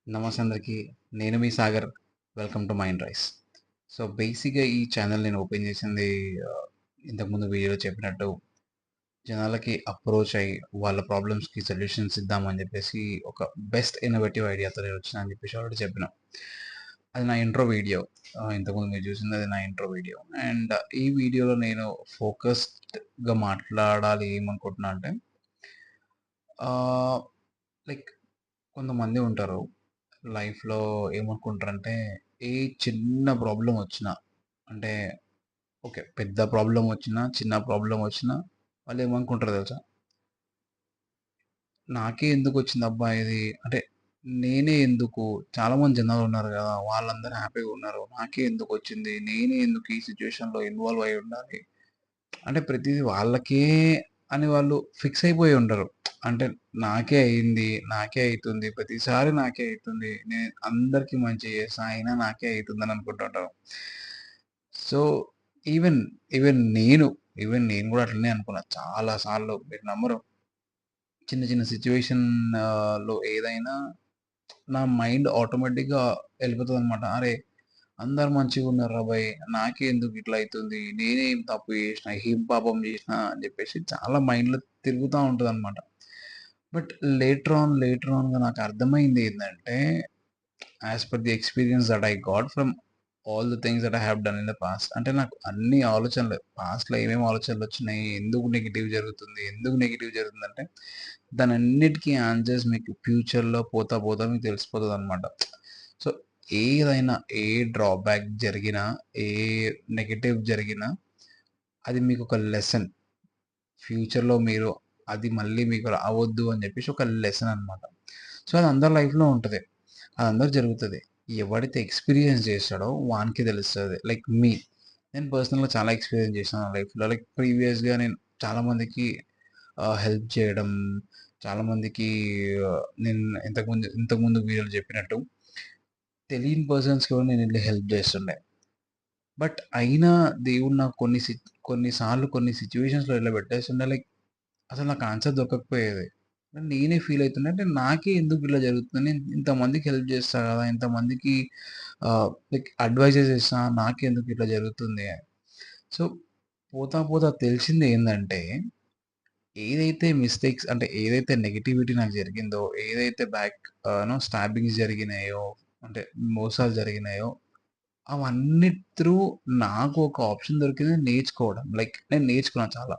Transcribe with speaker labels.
Speaker 1: నమస్తే అందరికీ. నేను మీ Sagar. Welcome to Mind Rise. So, బేసిక్‌గా ఈ ఛానెల్ నేను ఓపెన్ చేసింది ఇంతకుముందు వీడియోలో చెప్పినట్టు జనాలకి అప్రోచ్ అయ్యి వాళ్ళ ప్రాబ్లమ్స్‌కి సొల్యూషన్స్ ఇద్దామని చెప్పేసి ఒక బెస్ట్ ఇన్నోవేటివ్ ఐడియాతో నేను వచ్చినా అని చెప్పేసి ఆల్రెడీ చెప్పిన. అది నా ఇంట్రో వీడియో. ఇంతకుముందు మీరు చూసింది అది నా ఇంట్రో వీడియో. అండ్ ఈ వీడియోలో నేను ఫోకస్డ్‌గా మాట్లాడాలి ఏమనుకుంటున్నా అంటే ఆహ్, లైక్ కొంతమంది ఉంటారు. లైఫ్‌లో ఏమనుకుంటారంటే, ఏ చిన్న ప్రాబ్లమ్ వచ్చినా అంటే ఓకే. పెద్ద ప్రాబ్లమ్ వచ్చినా, చిన్న ప్రాబ్లమ్ వచ్చినా వాళ్ళేమనుకుంటారో తెలుసా? నాకే ఎందుకొచ్చిందబ్బా ఇది? అంటే నేనే ఎందుకు? చాలామంది జనాలున్నారు గదా! వాళ్ళందరూ హ్యాపీగా ఉన్నారు. నాకే ఎందుకొచ్చింది? నేనే ఎందుకు ఈ సిట్యుయేషన్‌లో ఇన్వాల్వ్ అయ్యి ఉండాలి? అంటే ప్రతీది వాళ్ళకే అని వాళ్ళు ఫిక్స్ అయిపోయి ఉండరు. అంటే నాకే అయింది. నాకే అయితుంది. ప్రతిసారి నాకే అయితుంది. నేను అందరికి మంచి చేశా. అయినా నాకే అయితుందని అనుకుంటుంటారు. సో, ఈవెన్, ఈవెన్ నేను, ఈవెన్ నేను గూడా అట్లనే అనుకున్నా. చాలా సార్లు మీరు నమ్మరు. చిన్న చిన్న సిట్యుయేషన్ లో ఏదైనా నా మైండ్ ఆటోమేటిక్‌గా ఎళ్ళిపోతదనమాట. అరే! అందరూ మంచిగున్నారురా బయ్! నాకే ఎందుకు ఇట్లా అయితుంది? నేనేం తప్పు జేసినా? ఏం పాపం జేసినా? అని జెప్పేసి చాలా మైండ్‌లో తిరుగుతా ఉంటదనమాట. బట్ లేటర్ ఆన్‌గా నాకు అర్థమైంది ఏందంటే, as per the experience that I got from all the things that I have done in the past. అంటే నాకు అన్ని ఆలోచనలు పాస్ట్‌లో ఏమేమి ఆలోచనలొచ్చినాయి? ఎందుకు నెగెటివ్ జరుగుతుంది? ఎందుకు నెగెటివ్ జరుగుతుందంటే, దానన్నిటికి ఆన్సర్స్ మీకు ఫ్యూచర్‌లో పోతా పోతా మీకు తెలిసిపోతదనమాట. సో, ఏదైనా ఏ డ్రాబ్యాక్ జరిగినా, ఏ నెగెటివ్ జరిగినా అది మీకొక లెసన్. ఫ్యూచర్‌లో మీరు అది మళ్ళీ మీకు రావద్దు అని జెప్పేసి ఒక లెసన్ అనమాట. సో, అది అందరి లైఫ్‌లో ఉంటది. అది అందరికి జరుగుతది. ఎవడైతే ఎక్స్‌పీరియన్స్ చేస్తాడో వానికే తెలుస్తది. లైక్ మీ. నేను పర్సనల్‌గా చాలా ఎక్స్‌పీరియన్స్ చేశాను నా లైఫ్‌లో. లైక్ ప్రీవియస్‌గా నేను చాలా మందికి హెల్ప్ చేయడం, చాలా మందికి నేను ఇంతకుముందు వీడియోలో చెప్పినట్టు తెలియని పర్సన్స్‌కి కూడా నేనెళ్లి హెల్ప్ చేస్తుండే. బట్ అయినా దేవుడు నాకు కొన్ని సార్లు కొన్ని సిట్యుయేషన్స్‌లో ఇలా పెట్టేస్తుండే లైక్ అసలు నాకు ఆన్సర్ దొరకకపోయేది. నేనే ఫీల్ అయితున్నా అంటే నాకే ఎందుకు ఇలా జరుగుతుంది? నేను ఇంతమందికి హెల్ప్ చేస్తా కదా! ఇంతమందికి లైక్ అడ్వైజెస్ ఇస్తా. నాకెందుకు ఇట్లా జరుగుతుంది అని. సో, పోతా పోతా తెలిసింది ఏందంటే ఏదైతే మిస్టేక్స్ అంటే ఏదైతే నెగటివిటీ నాకు జరిగిందో, ఏదైతే స్టాబింగ్స్ జరిగినాయో, అంటే మోసాలు జరిగినాయో అవన్నీ త్రూ నాకు ఒక ఆప్షన్ దొరికింది నేర్చుకోవడం. లైక్ నేను నేర్చుకున్నా చాలా.